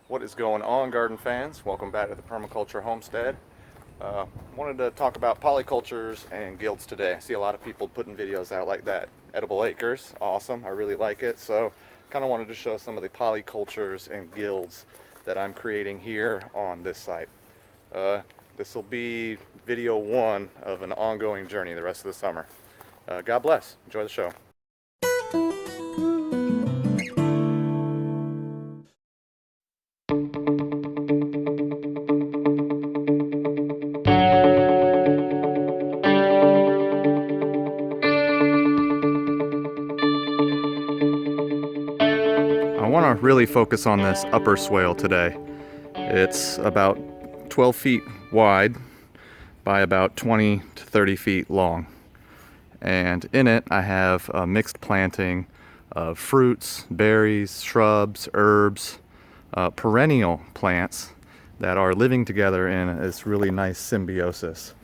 What is going on, garden fans? Welcome back to the Permaculture Homestead. Wanted to talk about polycultures and guilds today. I see a lot of people putting videos out like that. Edible acres, awesome, I really like it. So kind of wanted to show some of the polycultures and guilds that I'm creating here on this site. This will be video one of an ongoing journey the rest of the summer. God bless, enjoy the show. I want to really focus on this upper swale today. It's about 12 feet wide by about 20 to 30 feet long. And in it I have a mixed planting of fruits, berries, shrubs, herbs, perennial plants that are living together in this really nice symbiosis.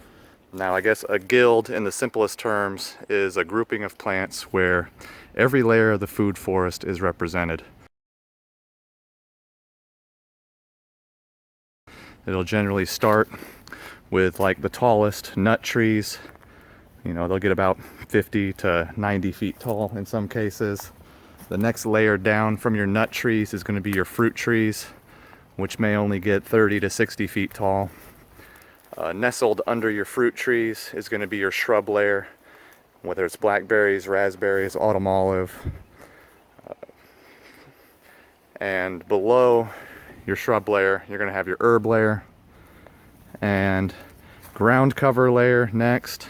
Now, I guess a guild in the simplest terms is a grouping of plants where every layer of the food forest is represented. It'll generally start with like the tallest nut trees. You know, they'll get about 50 to 90 feet tall in some cases. The next layer down from your nut trees is going to be your fruit trees, which may only get 30 to 60 feet tall. Nestled under your fruit trees is going to be your shrub layer, whether it's blackberries, raspberries, autumn olive. And below your shrub layer, you're going to have your herb layer and ground cover layer next.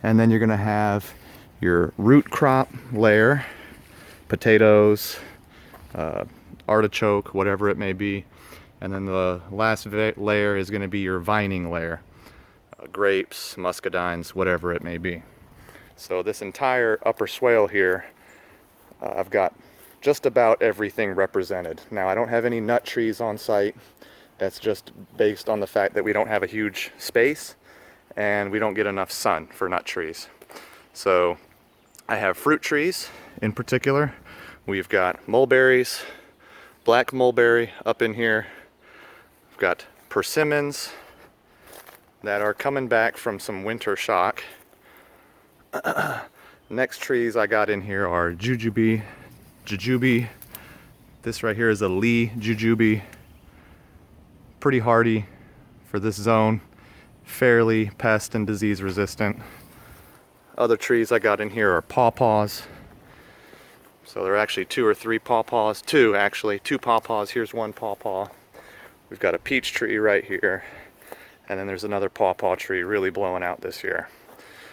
And then you're going to have your root crop layer, potatoes, artichoke, whatever it may be. And then the last layer is going to be your vining layer, grapes, muscadines, whatever it may be. So this entire upper swale here, I've got just about everything represented. Now, I don't have any nut trees on site. That's just based on the fact that we don't have a huge space and we don't get enough sun for nut trees. So I have fruit trees in particular. We've got mulberries, black mulberry up in here. We've got persimmons that are coming back from some winter shock. Next trees I got in here are jujube. This right here is a Lee jujube. Pretty hardy for this zone. Fairly pest and disease resistant. Other trees I got in here are pawpaws. So there are actually two or three pawpaws. Two pawpaws. Here's one pawpaw. We've got a peach tree right here. And then there's another pawpaw tree really blowing out this year.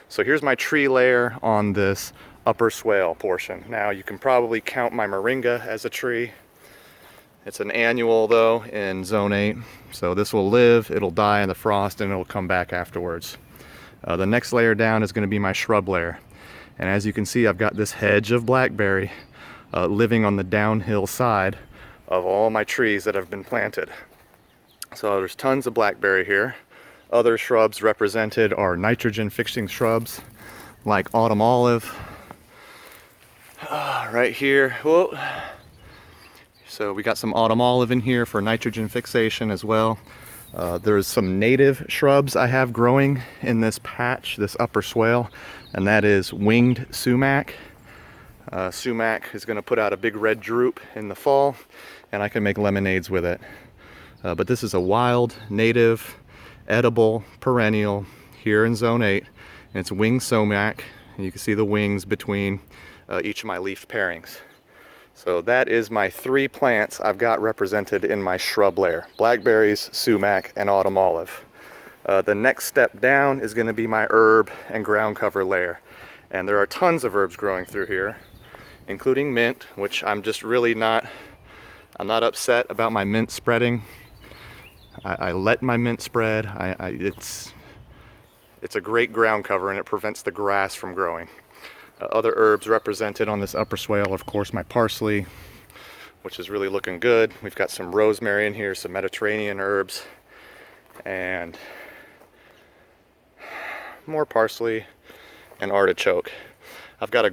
So here's my tree layer on this upper swale portion. Now you can probably count my moringa as a tree. It's an annual though in zone 8. So this will live, it'll die in the frost, and it'll come back afterwards. The next layer down is going to be my shrub layer. And as you can see, I've got this hedge of blackberry living on the downhill side of all my trees that have been planted. So there's tons of blackberry here. Other shrubs represented are nitrogen fixing shrubs like autumn olive. Right here. Whoa. So we got some autumn olive in here for nitrogen fixation as well. There's some native shrubs I have growing in this patch, this upper swale, and that is winged sumac. Sumac is going to put out a big red drupe in the fall, and I can make lemonades with it. But this is a wild, native, edible, perennial here in zone 8, and it's winged sumac, and you can see the wings between each of my leaf pairings. So that is my 3 plants I've got represented in my shrub layer: blackberries, sumac, and autumn olive. The next step down is going to be my herb and ground cover layer. And there are tons of herbs growing through here, including mint, which I'm just really not upset about my mint spreading. I let my mint spread. It's a great ground cover, and it prevents the grass from growing. Other herbs represented on this upper swale, of course, my parsley, which is really looking good. We've got some rosemary in here, some Mediterranean herbs, and more parsley and artichoke. I've got a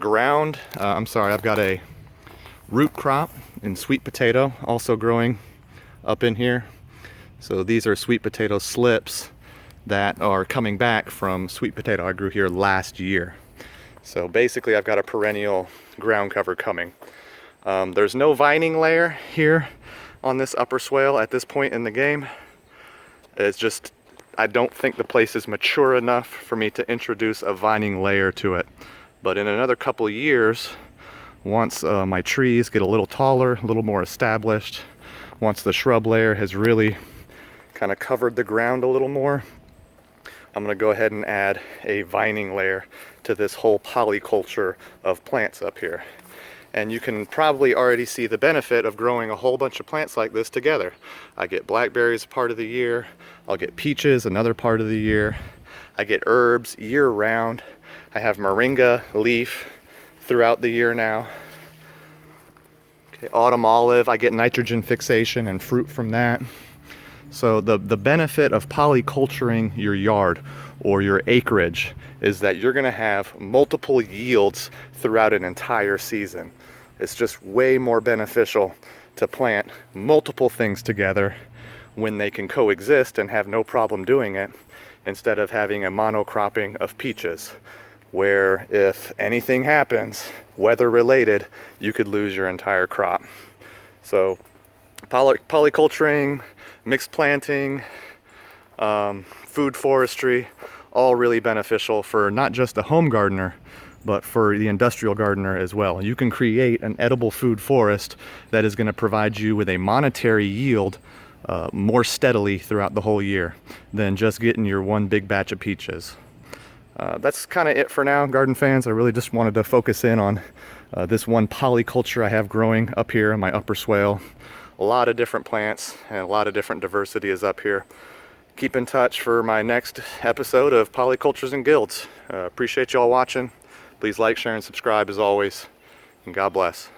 root crop in sweet potato also growing up in here. So these are sweet potato slips that are coming back from sweet potato I grew here last year. So basically I've got a perennial ground cover coming. There's no vining layer here on this upper swale at this point in the game. It's just, I don't think the place is mature enough for me to introduce a vining layer to it. But in another couple of years, once my trees get a little taller, a little more established, once the shrub layer has really kind of covered the ground a little more, I'm going to go ahead and add a vining layer to this whole polyculture of plants up here. And you can probably already see the benefit of growing a whole bunch of plants like this together. I get blackberries part of the year, I'll get peaches another part of the year, I get herbs year round, I have moringa leaf throughout the year now. Okay, autumn olive, I get nitrogen fixation and fruit from that. So the benefit of polyculturing your yard or your acreage is that you're going to have multiple yields throughout an entire season. It's just way more beneficial to plant multiple things together when they can coexist and have no problem doing it, instead of having a monocropping of peaches, where if anything happens, weather related, you could lose your entire crop. So polyculturing, mixed planting, food forestry, all really beneficial for not just the home gardener, but for the industrial gardener as well. You can create an edible food forest that is going to provide you with a monetary yield more steadily throughout the whole year than just getting your one big batch of peaches. That's kind of it for now, garden fans. I really just wanted to focus in on this one polyculture I have growing up here in my upper swale. A lot of different plants and a lot of different diversity is up here. Keep in touch for my next episode of Polycultures and Guilds. Appreciate y'all watching. Please like, share, and subscribe as always. And God bless.